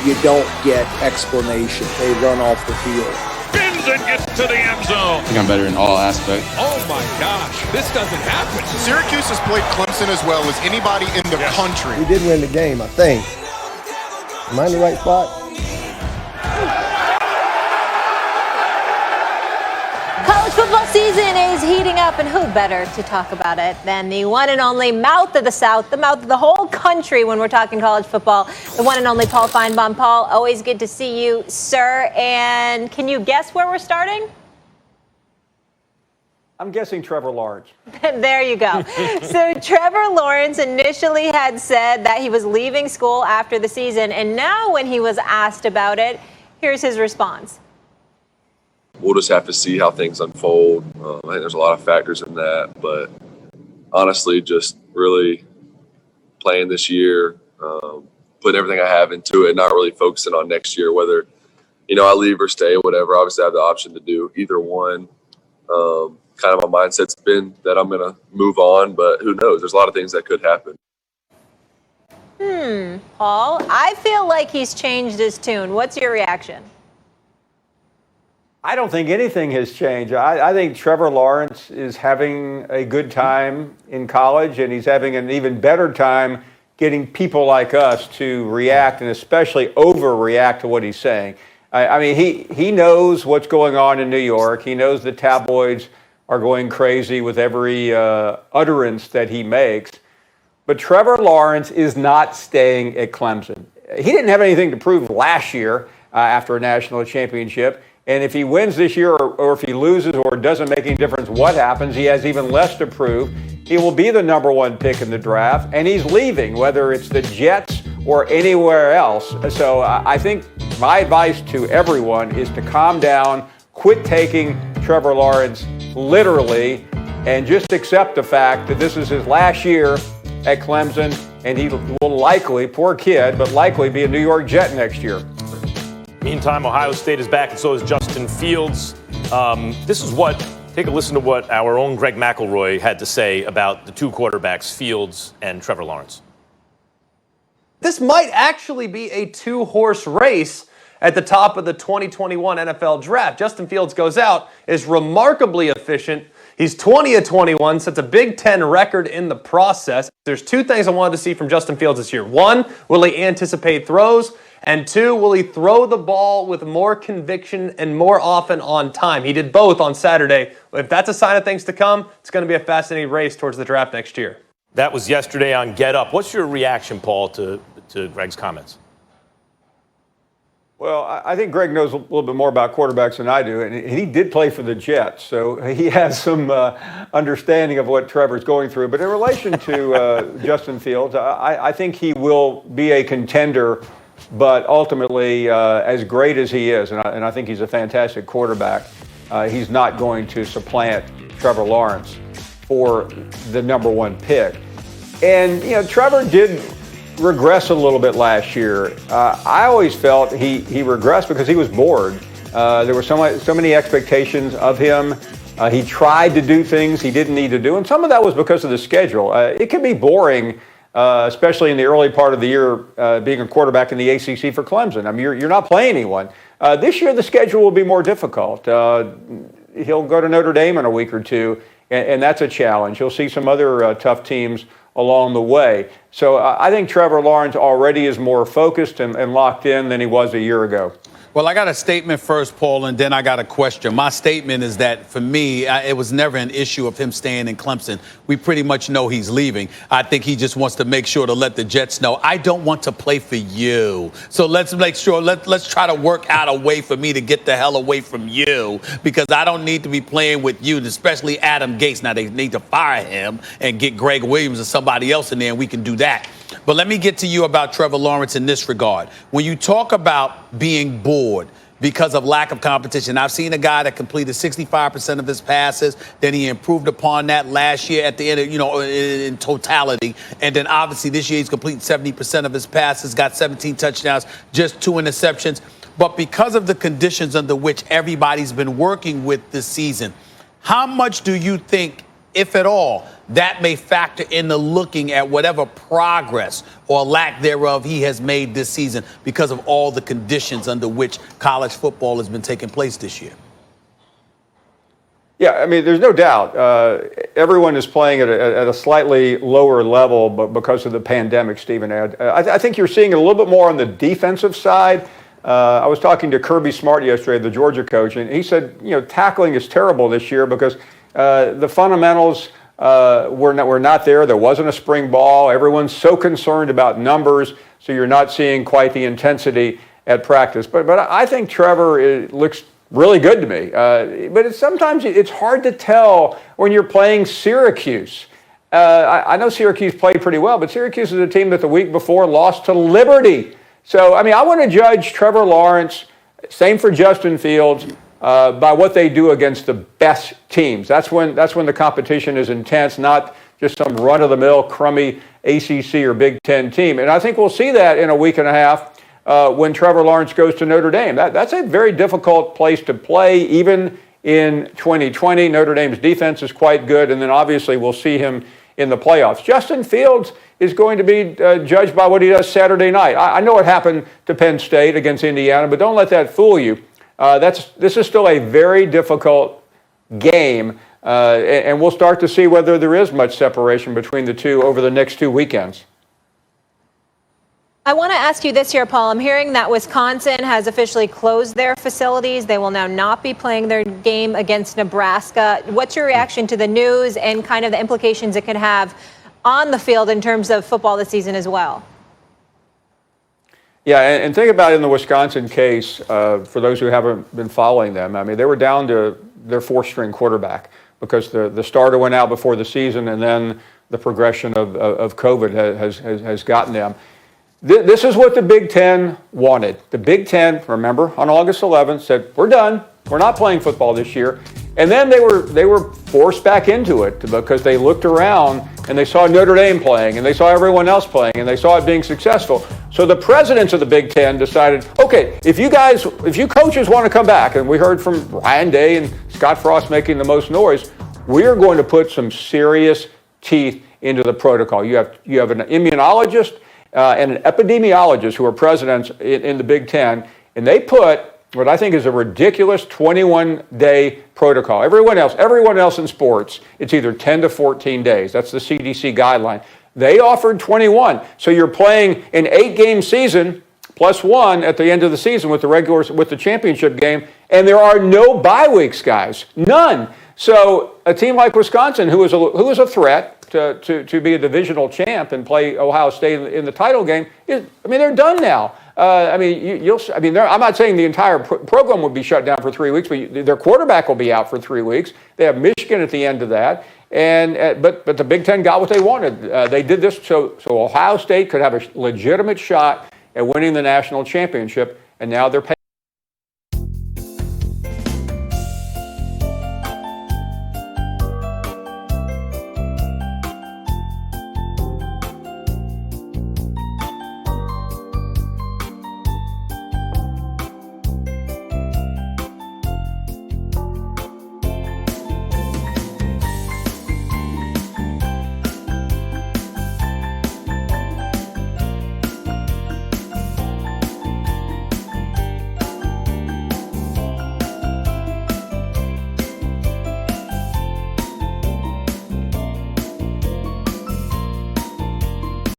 you don't get explanation. They run off the field. Spins and gets to the end zone. I think I'm better in all aspects. Oh my gosh, this doesn't happen. Syracuse has played Clemson as well as anybody in the country. We did win the game, I think. Am I in the right spot? College football season is heating up, and who better to talk about it than the one and only mouth of the South, the mouth of the whole country when we're talking college football, the one and only Paul Finebaum. Paul, always good to see you, sir. And can you guess where we're starting? I'm guessing Trevor Lawrence. There you go. So Trevor Lawrence initially had said that he was leaving school after the season, and now when he was asked about it, here's his response. We'll just have to see how things unfold. I think there's a lot of factors in that, but honestly, just really playing this year, putting everything I have into it, not really focusing on next year, whether, I leave or stay, whatever. Obviously, I have the option to do either one. Kind of my mindset's been that I'm going to move on, but who knows? There's a lot of things that could happen. Paul, I feel like he's changed his tune. What's your reaction? I don't think anything has changed. I think Trevor Lawrence is having a good time in college, and he's having an even better time getting people like us to react and especially overreact to what he's saying. I mean, he knows what's going on in New York. He knows the tabloids are going crazy with every utterance that he makes. But Trevor Lawrence is not staying at Clemson. He didn't have anything to prove last year after a national championship. And if he wins this year or if he loses or it doesn't make any difference what happens, he has even less to prove. He will be the number one pick in the draft, and he's leaving, whether it's the Jets or anywhere else. So I think my advice to everyone is to calm down, quit taking Trevor Lawrence literally, and just accept the fact that this is his last year at Clemson, and he will likely, poor kid, but likely be a New York Jet next year. Meantime, Ohio State is back, and so is Justin Fields. Take a listen to what our own Greg McElroy had to say about the two quarterbacks, Fields and Trevor Lawrence. This might actually be a two-horse race at the top of the 2021 NFL Draft. Justin Fields goes out, is remarkably efficient. He's 20-21, sets a Big Ten record in the process. There's two things I wanted to see from Justin Fields this year. One, will he anticipate throws? And two, will he throw the ball with more conviction and more often on time? He did both on Saturday. If that's a sign of things to come, it's going to be a fascinating race towards the draft next year. That was yesterday on Get Up. What's your reaction, Paul, to Greg's comments? Well, I think Greg knows a little bit more about quarterbacks than I do, and he did play for the Jets, so he has some understanding of what Trevor's going through. But in relation to Justin Fields, I think he will be a contender, but ultimately, as great as he is, and I think he's a fantastic quarterback, he's not going to supplant Trevor Lawrence for the number one pick. And, Trevor did regress a little bit last year. I always felt he regressed because he was bored. There were so many expectations of him. He tried to do things he didn't need to do, and some of that was because of the schedule. It can be boring, especially in the early part of the year, being a quarterback in the ACC for Clemson. I mean, you're not playing anyone. This year, the schedule will be more difficult. He'll go to Notre Dame in a week or two, and that's a challenge. He'll see some other tough teams along the way. So I think Trevor Lawrence already is more focused and locked in than he was a year ago. Well, I got a statement first, Paul, and then I got a question. My statement is that, for me, it was never an issue of him staying in Clemson. We pretty much know he's leaving. I think he just wants to make sure to let the Jets know, I don't want to play for you. So let's make sure, let's try to work out a way for me to get the hell away from you, because I don't need to be playing with you, especially Adam Gase. Now, they need to fire him and get Greg Williams or somebody else in there, and we can do that. But let me get to you about Trevor Lawrence in this regard. When you talk about being bored because of lack of competition, I've seen a guy that completed 65% of his passes. Then he improved upon that last year at the end, in totality. And then obviously this year he's completed 70% of his passes, got 17 touchdowns, just 2 interceptions. But because of the conditions under which everybody's been working with this season, how much do you think if at all, that may factor into looking at whatever progress or lack thereof he has made this season because of all the conditions under which college football has been taking place this year? Yeah, I mean, there's no doubt. Everyone is playing at a slightly lower level because of the pandemic, Stephen. I think you're seeing it a little bit more on the defensive side. I was talking to Kirby Smart yesterday, the Georgia coach, and he said, tackling is terrible this year because the fundamentals were not there. There wasn't a spring ball. Everyone's so concerned about numbers, so you're not seeing quite the intensity at practice. But I think Trevor looks really good to me. But sometimes it's hard to tell when you're playing Syracuse. I know Syracuse played pretty well, but Syracuse is a team that the week before lost to Liberty. So, I mean, I want to judge Trevor Lawrence, same for Justin Fields, by what they do against the best teams. That's when the competition is intense, not just some run-of-the-mill, crummy ACC or Big Ten team. And I think we'll see that in a week and a half when Trevor Lawrence goes to Notre Dame. That's a very difficult place to play, even in 2020. Notre Dame's defense is quite good, and then obviously we'll see him in the playoffs. Justin Fields is going to be judged by what he does Saturday night. I know it happened to Penn State against Indiana, but don't let that fool you. This is still a very difficult game, and we'll start to see whether there is much separation between the two over the next 2 weekends. I want to ask you this here, Paul. I'm hearing that Wisconsin has officially closed their facilities. They will now not be playing their game against Nebraska. What's your reaction to the news and kind of the implications it could have on the field in terms of football this season as well? Yeah, and think about it in the Wisconsin case, for those who haven't been following them. I mean, they were down to their fourth-string quarterback because the starter went out before the season, and then the progression of COVID has gotten them. This is what the Big Ten wanted. The Big Ten, remember, on August 11th said, we're done. We're not playing football this year. And then they were forced back into it because they looked around and they saw Notre Dame playing and they saw everyone else playing and they saw it being successful. So the presidents of the Big Ten decided, okay, if you coaches want to come back, and we heard from Ryan Day and Scott Frost making the most noise, we're going to put some serious teeth into the protocol. You have an immunologist and an epidemiologist who are presidents in the Big Ten, and they put what I think is a ridiculous 21-day protocol. Everyone else in sports, it's either 10 to 14 days. That's the CDC guideline. They offered 21. So you're playing an 8-game season plus one at the end of the season with the championship game, and there are no bye weeks, guys. None. So a team like Wisconsin, who is a threat to be a divisional champ and play Ohio State in the title game, they're done now. I'm not saying the entire program would be shut down for 3 weeks, but their quarterback will be out for 3 weeks. They have Michigan at the end of that, but the Big Ten got what they wanted. They did this so Ohio State could have a legitimate shot at winning the national championship, and now they're paying.